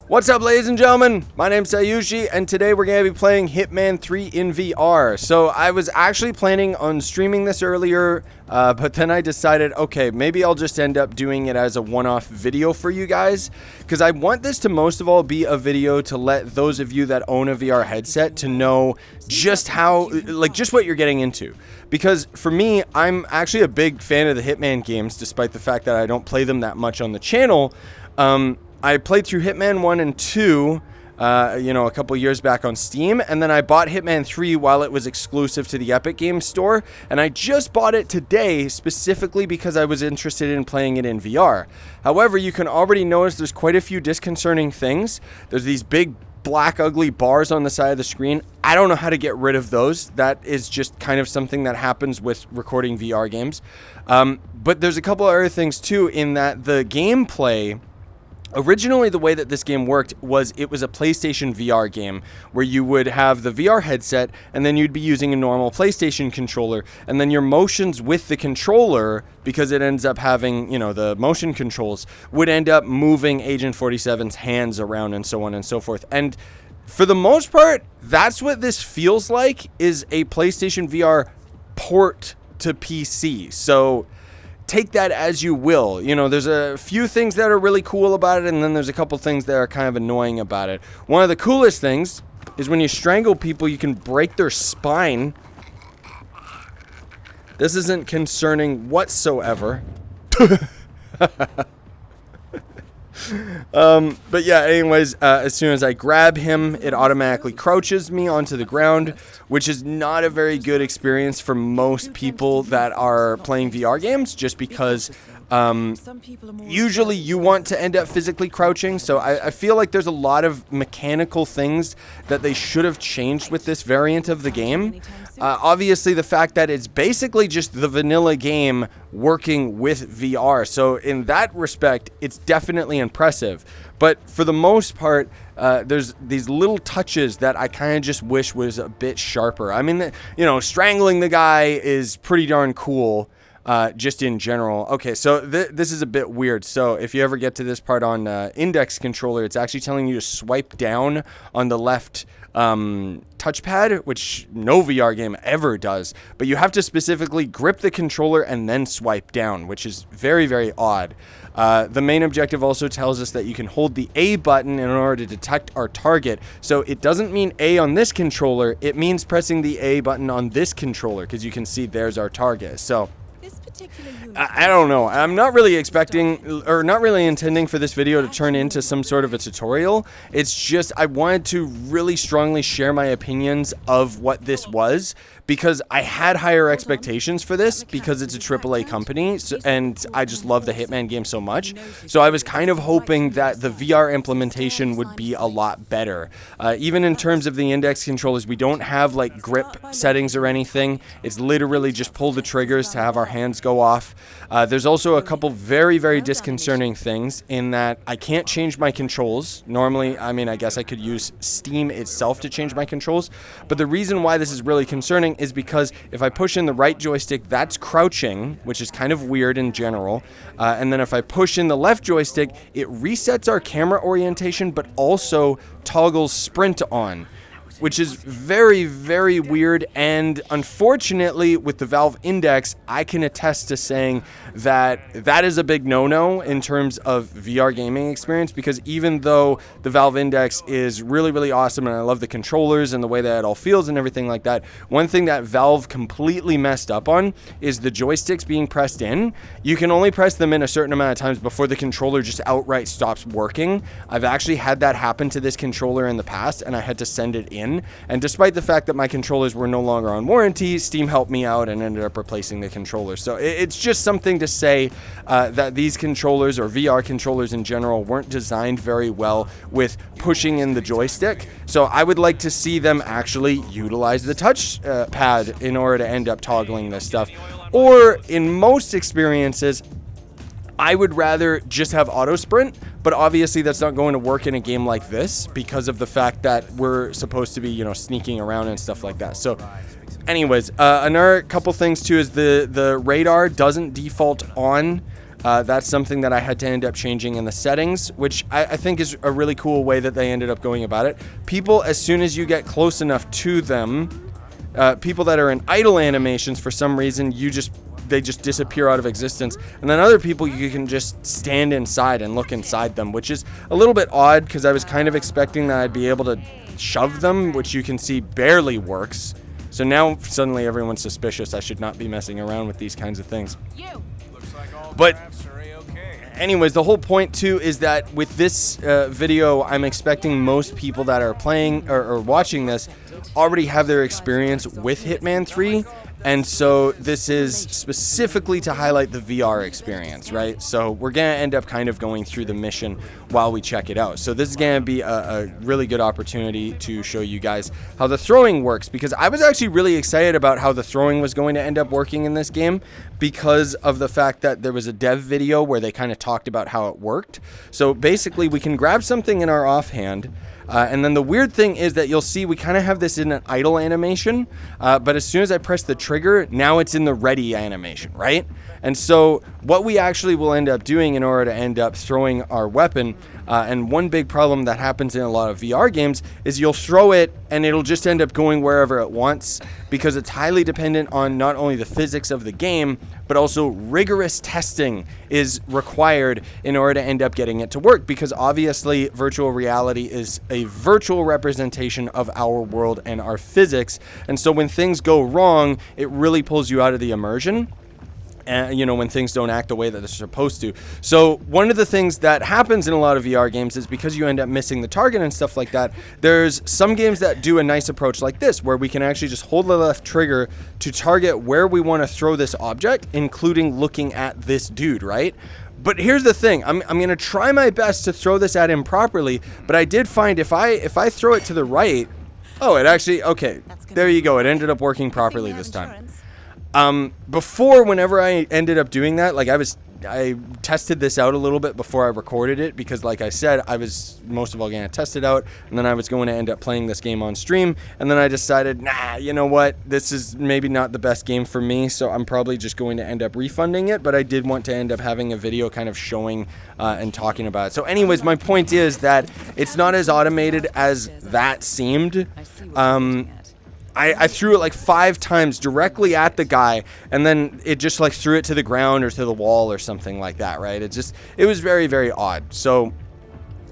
What's up, ladies and gentlemen? My name's Scyushi, and today we're going to be playing Hitman 3 in VR. So I was actually planning on streaming this earlier, but then I decided, okay, maybe I'll just end up doing it as a one-off video for you guys, because I want this to most of all be a video to let those of you that own a VR headset to know just how, just what you're getting into. Because for me, I'm actually a big fan of the Hitman games, despite the fact that I don't play them that much on the channel. I played through Hitman 1 and 2, a couple years back on Steam, and then I bought Hitman 3 while it was exclusive to the Epic Games Store, and I just bought it today specifically because I was interested in playing it in VR. However, you can already notice there's quite a few disconcerting things. There's these big black ugly bars on the side of the screen. I don't know how to get rid of those. That is just kind of something that happens with recording VR games. But there's a couple other things too, in that the gameplay. Originally, the way that this game worked was it was a PlayStation VR game where you would have the VR headset and then you'd be using a normal PlayStation controller, and then your motions with the controller, because it ends up having, the motion controls, would end up moving Agent 47's hands around and so on and so forth. And for the most part, that's what this feels like, is a PlayStation VR port to PC. So take that as you will. There's a few things that are really cool about it, and then there's a couple things that are kind of annoying about it. One of the coolest things is when you strangle people, you can break their spine. This isn't concerning whatsoever. But yeah, anyways, as soon as I grab him, it automatically crouches me onto the ground, which is not a very good experience for most people that are playing VR games, just because usually you want to end up physically crouching. So I feel like there's a lot of mechanical things that they should have changed with this variant of the game. Obviously, the fact that it's basically just the vanilla game working with VR. So in that respect, it's definitely impressive. But for the most part, there's these little touches that I kind of just wish was a bit sharper. I mean, strangling the guy is pretty darn cool. Just in general. Okay, so this is a bit weird. So if you ever get to this part on index controller, it's actually telling you to swipe down on the left touchpad, which no VR game ever does. But you have to specifically grip the controller and then swipe down, which is very, very odd. The main objective also tells us that you can hold the A button in order to detect our target. So it doesn't mean A on this controller, it means pressing the A button on this controller, because you can see there's our target. So I don't know. I'm not really expecting, or not really intending for this video to turn into some sort of a tutorial. It's just I wanted to really strongly share my opinions of what this was, because I had higher expectations for this because it's a AAA company, and I just love the Hitman game so much. So I was kind of hoping that the VR implementation would be a lot better. Even in terms of the index controllers, we don't have grip settings or anything. It's literally just pull the triggers to have our hands go off. There's also a couple very, very disconcerting things in that I can't change my controls. Normally, I guess I could use Steam itself to change my controls, but the reason why this is really concerning is because if I push in the right joystick, that's crouching, which is kind of weird in general. And then if I push in the left joystick, it resets our camera orientation, but also toggles sprint on, which is very, very weird. And unfortunately, with the Valve Index, I can attest to saying that that is a big no-no in terms of VR gaming experience, because even though the Valve Index is really, really awesome, and I love the controllers and the way that it all feels and everything like that, one thing that Valve completely messed up on is the joysticks being pressed in. You can only press them in a certain amount of times before the controller just outright stops working. I've actually had that happen to this controller in the past, and I had to send it in. And despite the fact that my controllers were no longer on warranty, Steam helped me out and ended up replacing the controller. So it's just something to say that these controllers, or VR controllers in general, weren't designed very well with pushing in the joystick. So I would like to see them actually utilize the touch pad in order to end up toggling this stuff. Or in most experiences, I would rather just have auto sprint, but obviously that's not going to work in a game like this because of the fact that we're supposed to be, sneaking around and stuff like that. So anyways, another couple things too is the radar doesn't default on That's something that I had to end up changing in the settings, which I think is a really cool way that they ended up going about it. People, as soon as you get close enough to them, people that are in idle animations, for some reason, they just disappear out of existence. And then other people, you can just stand inside and look inside them, which is a little bit odd because I was kind of expecting that I'd be able to shove them, which you can see barely works. So now suddenly everyone's suspicious. I should not be messing around with these kinds of things. But anyways, the whole point too is that with this video, I'm expecting most people that are playing or watching this already have their experience with Hitman 3. And so this is specifically to highlight the VR experience, right? So we're going to end up kind of going through the mission while we check it out. So this is going to be a really good opportunity to show you guys how the throwing works, because I was actually really excited about how the throwing was going to end up working in this game because of the fact that there was a dev video where they kind of talked about how it worked. So basically we can grab something in our offhand, and then the weird thing is that you'll see we kind of have this in an idle animation, but as soon as I press the trigger, now it's in the ready animation, right? And so what we actually will end up doing in order to end up throwing our weapon, and one big problem that happens in a lot of VR games is you'll throw it and it'll just end up going wherever it wants, because it's highly dependent on not only the physics of the game, but also rigorous testing is required in order to end up getting it to work, because obviously virtual reality is a virtual representation of our world and our physics. And so when things go wrong, it really pulls you out of the immersion. You know, when things don't act the way that they're supposed to. So one of the things that happens in a lot of VR games is because you end up missing the target and stuff like that, there's some games that do a nice approach like this, where we can actually just hold the left trigger to target where we want to throw this object, including looking at this dude, right? But here's the thing, I'm going to try my best to throw this at him properly, but I did find if I throw it to the right, oh, it actually, okay, there you go, it ended up working properly this time. Before, whenever I ended up doing that, like I tested this out a little bit before I recorded it, because like I said, I was most of all going to test it out, and then I was going to end up playing this game on stream, and then I decided, nah, you know what, this is maybe not the best game for me, so I'm probably just going to end up refunding it, but I did want to end up having a video kind of showing and talking about it. So anyways, my point is that it's not as automated as that seemed. I threw it like 5 times directly at the guy, and then it just like threw it to the ground or to the wall or something like that, right? It was very, very odd. So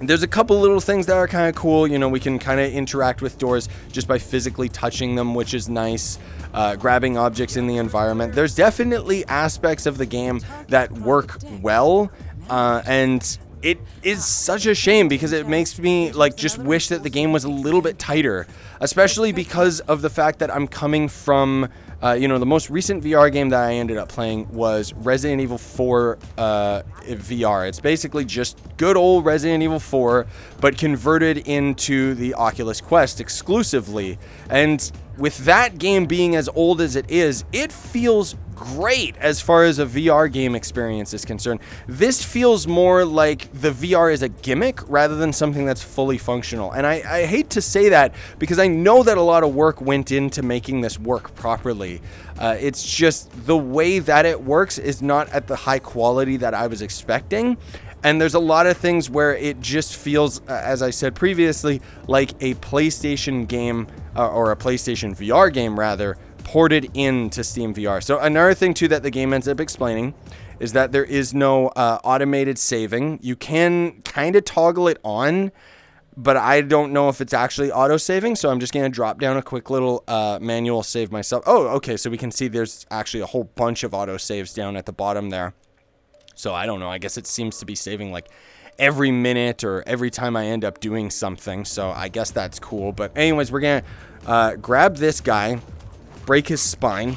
there's a couple little things that are kind of cool. You know, we can kind of interact with doors just by physically touching them, which is nice. Grabbing objects in the environment. There's definitely aspects of the game that work well, and it is such a shame because it makes me like just wish that the game was a little bit tighter, especially because of the fact that I'm coming from, you know, the most recent VR game that I ended up playing was Resident Evil 4 VR. It's basically just good old Resident Evil 4, but converted into the Oculus Quest exclusively. And with that game being as old as it is, it feels great as far as a VR game experience is concerned. This feels more like the VR is a gimmick rather than something that's fully functional. And I hate to say that because I know that a lot of work went into making this work properly. It's just the way that it works is not at the high quality that I was expecting. And there's a lot of things where it just feels, as I said previously, like a PlayStation game or a PlayStation VR game rather, ported into Steam VR. So another thing too that the game ends up explaining is that there is no automated saving. You can kind of toggle it on, but I don't know if it's actually auto saving. So I'm just going to drop down a quick little manual save myself. Oh, okay. So we can see there's actually a whole bunch of auto saves down at the bottom there. So I don't know. I guess it seems to be saving like every minute or every time I end up doing something. So I guess that's cool. But anyways, we're going to grab this guy, break his spine.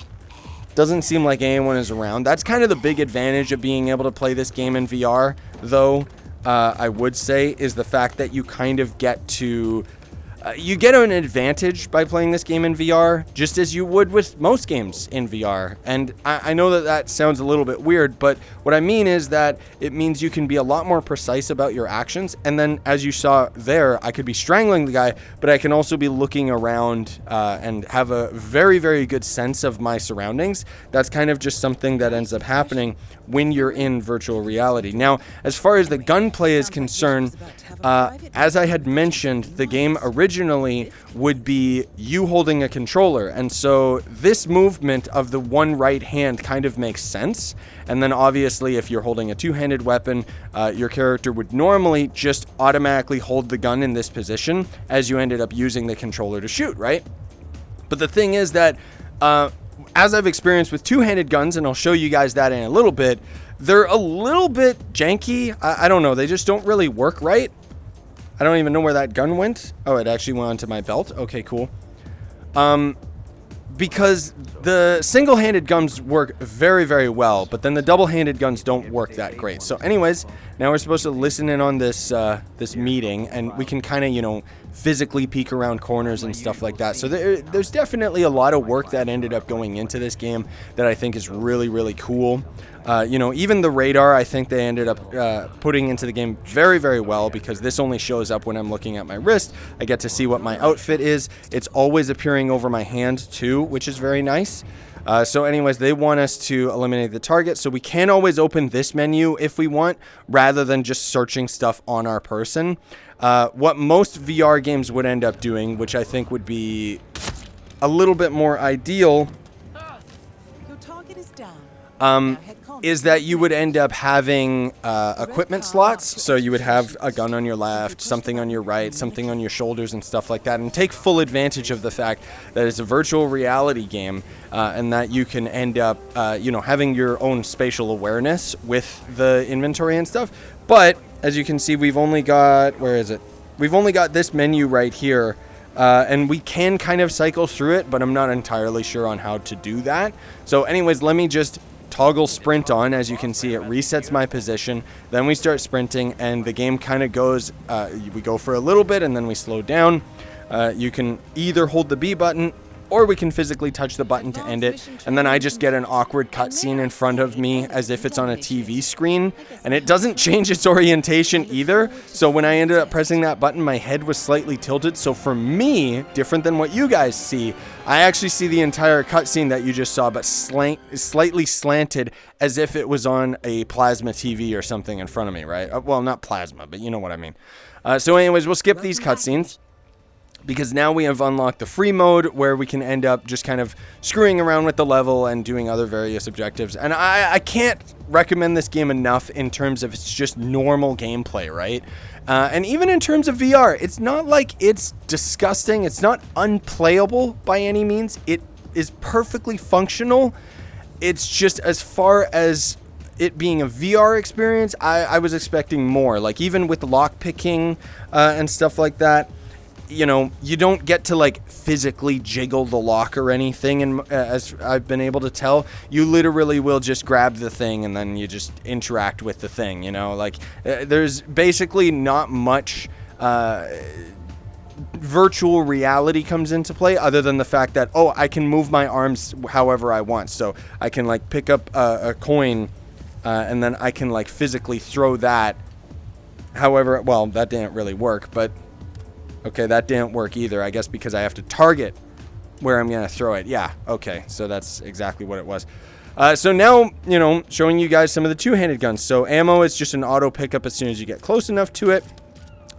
Doesn't seem like anyone is around. That's kind of the big advantage of being able to play this game in VR, though, I would say, is the fact that you kind of get to You get an advantage by playing this game in VR, just as you would with most games in VR. And I know that that sounds a little bit weird, but what I mean is that it means you can be a lot more precise about your actions. And then, as you saw there, I could be strangling the guy, but I can also be looking around and have a very, very good sense of my surroundings. That's kind of just something that ends up happening when you're in virtual reality. Now, as far as the gunplay is concerned, as I had mentioned, the game originally would be you holding a controller, and so this movement of the one right hand kind of makes sense. And then obviously if you're holding a two-handed weapon, your character would normally just automatically hold the gun in this position as you ended up using the controller to shoot, right? But the thing is that as I've experienced with two-handed guns, and I'll show you guys that in a little bit, they're a little bit janky. I don't know, they just don't really work right. I don't even know where that gun went. Oh, it actually went onto my belt. Okay, cool. Because the single-handed guns work very, very well, but then the double-handed guns don't work that great. So anyways, now we're supposed to listen in on this this meeting, and we can kind of, you know, physically peek around corners and stuff like that. So there's definitely a lot of work that ended up going into this game that I think is really, really cool. You know, even the radar, I think they ended up putting into the game very, very well, because this only shows up when I'm looking at my wrist. I get to see what my outfit is. It's always appearing over my hand too, which is very nice. So anyways, they want us to eliminate the target, so we can always open this menu if we want, rather than just searching stuff on our person. What most VR games would end up doing, which I think would be a little bit more ideal, your target is down. is that you would end up having equipment slots. So you would have a gun on your left, something on your right, something on your shoulders and stuff like that, and take full advantage of the fact that it's a virtual reality game, and that you can end up, you know, having your own spatial awareness with the inventory and stuff. But as you can see, we've only got, where is it? We've only got this menu right here. And we can kind of cycle through it, but I'm not entirely sure on how to do that. So anyways, let me just toggle sprint on. As you can see, it resets my position. Then we start sprinting, and the game kind of goes, we go for a little bit, and then we slow down. You can either hold the B button, or we can physically touch the button to end it, and then I just get an awkward cutscene in front of me as if it's on a TV screen, and it doesn't change its orientation either. So when I ended up pressing that button, my head was slightly tilted. So for me, different than what you guys see, I actually see the entire cutscene that you just saw, but slightly slanted, as if it was on a plasma TV or something in front of me, right? Well, not plasma, but you know what I mean. So anyways, we'll skip these cutscenes, because now we have unlocked the free mode, where we can end up just kind of screwing around with the level and doing other various objectives. And I can't recommend this game enough in terms of it's just normal gameplay, right? And even in terms of VR, it's not like it's disgusting. It's not unplayable by any means. It is perfectly functional. It's just, as far as it being a VR experience, I was expecting more. Like, even with lock picking and stuff like that, you know, you don't get to like physically jiggle the lock or anything, and as I've been able to tell, you literally will just grab the thing and then you just interact with the thing, you know, like there's basically not much virtual reality comes into play, other than the fact that, oh, I can move my arms however I want. So I can like pick up a coin and then I can like physically throw that however, well, that didn't really work, but okay, that didn't work either, I guess, because I have to target where I'm going to throw it. Yeah, okay, so that's exactly what it was. So now, you know, showing you guys some of the two-handed guns. So ammo is just an auto pickup as soon as you get close enough to it.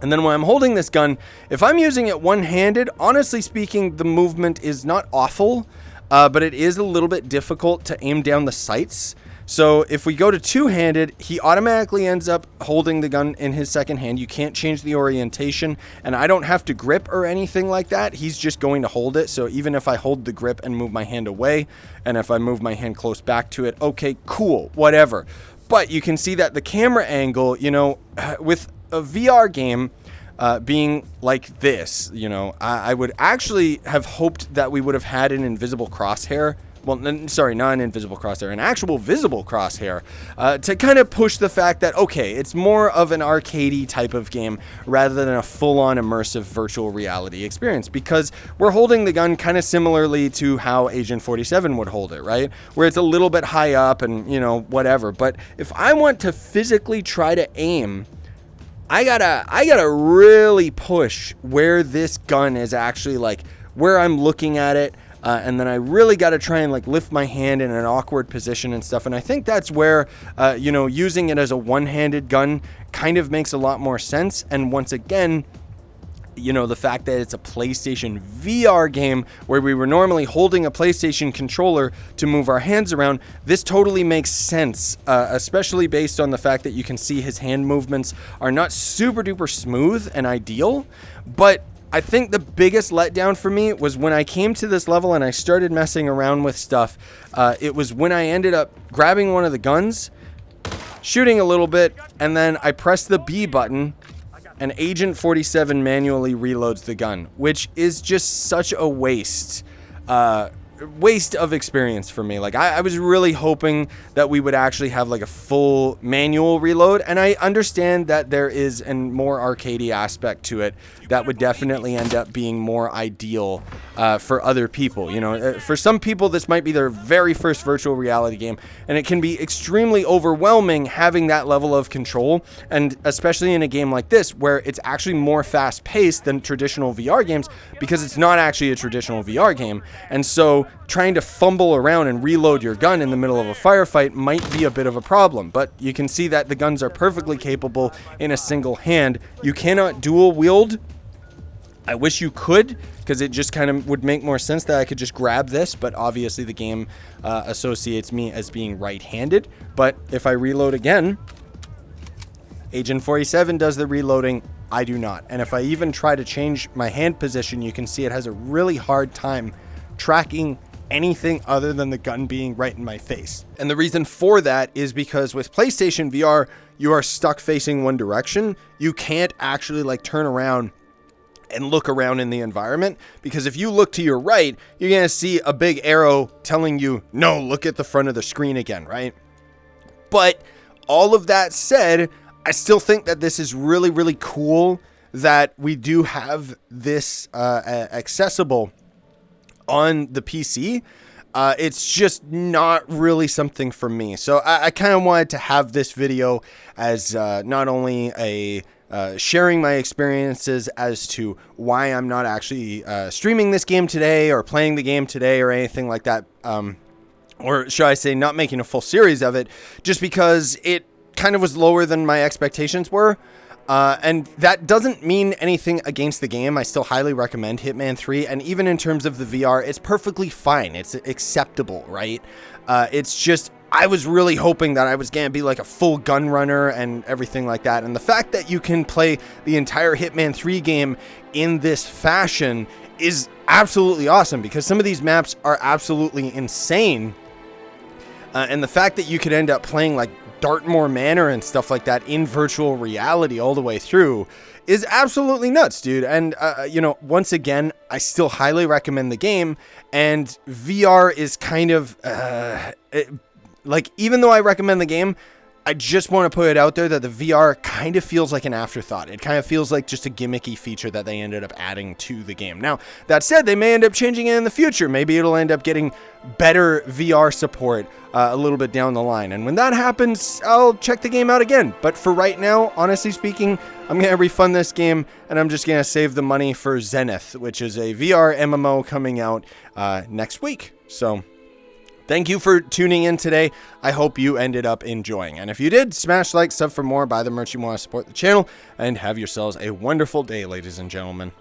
And then when I'm holding this gun, if I'm using it one-handed, honestly speaking, the movement is not awful, but it is a little bit difficult to aim down the sights. So if we go to two-handed, he automatically ends up holding the gun in his second hand. You can't change the orientation, and I don't have to grip or anything like that. He's just going to hold it. So even if I hold the grip and move my hand away, and if I move my hand close back to it, okay, cool, whatever. But you can see that the camera angle, you know, with a VR game being like this, you know, I would actually have hoped that we would have had an invisible crosshair sorry, not an invisible crosshair, an actual visible crosshair, to kind of push the fact that, okay, it's more of an arcadey type of game rather than a full-on immersive virtual reality experience, because we're holding the gun kind of similarly to how Agent 47 would hold it, right? Where it's a little bit high up and, you know, whatever. But if I want to physically try to aim, I gotta really push where this gun is actually, like, where I'm looking at it. And then I really got to try and like lift my hand in an awkward position and stuff. And I think that's where, you know, using it as a one-handed gun kind of makes a lot more sense. And once again, you know, the fact that it's a PlayStation VR game where we were normally holding a PlayStation controller to move our hands around, this totally makes sense, especially based on the fact that you can see his hand movements are not super duper smooth and ideal, but I think the biggest letdown for me was when I came to this level and I started messing around with stuff. It was when I ended up grabbing one of the guns, shooting a little bit, and then I pressed the B button, and Agent 47 manually reloads the gun, which is just such a waste of experience for me. Like, I was really hoping that we would actually have like a full manual reload, and I understand that there is a more arcadey aspect to it that would definitely end up being more ideal for other people. You know, for some people this might be their very first virtual reality game, and it can be extremely overwhelming having that level of control, and especially in a game like this where it's actually more fast paced than traditional VR games, because it's not actually a traditional VR game. And so trying to fumble around and reload your gun in the middle of a firefight might be a bit of a problem, but you can see that the guns are perfectly capable in a single hand. You cannot dual wield. I wish you could, because it just kind of would make more sense that I could just grab this, but obviously the game associates me as being right-handed. But if I reload again, Agent 47 does the reloading, I do not. And if I even try to change my hand position, you can see it has a really hard time tracking anything other than the gun being right in my face. And the reason for that is because with PlayStation VR, you are stuck facing one direction. You can't actually like turn around and look around in the environment, because if you look to your right, you're going to see a big arrow telling you, no, look at the front of the screen again, right? But all of that said, I still think that this is really, really cool that we do have this accessible on the PC. It's just not really something for me. So I kind of wanted to have this video as not only a sharing my experiences as to why I'm not actually streaming this game today or playing the game today or anything like that, or should I say not making a full series of it, just because it kind of was lower than my expectations were. And that doesn't mean anything against the game. I still highly recommend Hitman 3. And even in terms of the VR, it's perfectly fine. It's acceptable, right? It's just, I was really hoping that I was going to be like a full gun runner and everything like that. And the fact that you can play the entire Hitman 3 game in this fashion is absolutely awesome, because some of these maps are absolutely insane. And the fact that you could end up playing like Dartmoor Manor and stuff like that in virtual reality all the way through is absolutely nuts, dude. And, you know, once again, I still highly recommend the game, and VR is kind of, like, even though I recommend the game, I just want to put it out there that the VR kind of feels like an afterthought. It kind of feels like just a gimmicky feature that they ended up adding to the game. Now, that said, they may end up changing it in the future. Maybe it'll end up getting better VR support a little bit down the line. And when that happens, I'll check the game out again. But for right now, honestly speaking, I'm going to refund this game, and I'm just going to save the money for Zenith, which is a VR MMO coming out next week. So thank you for tuning in today. I hope you ended up enjoying. And if you did, smash like, sub for more, buy the merch you want to support the channel, and have yourselves a wonderful day, ladies and gentlemen.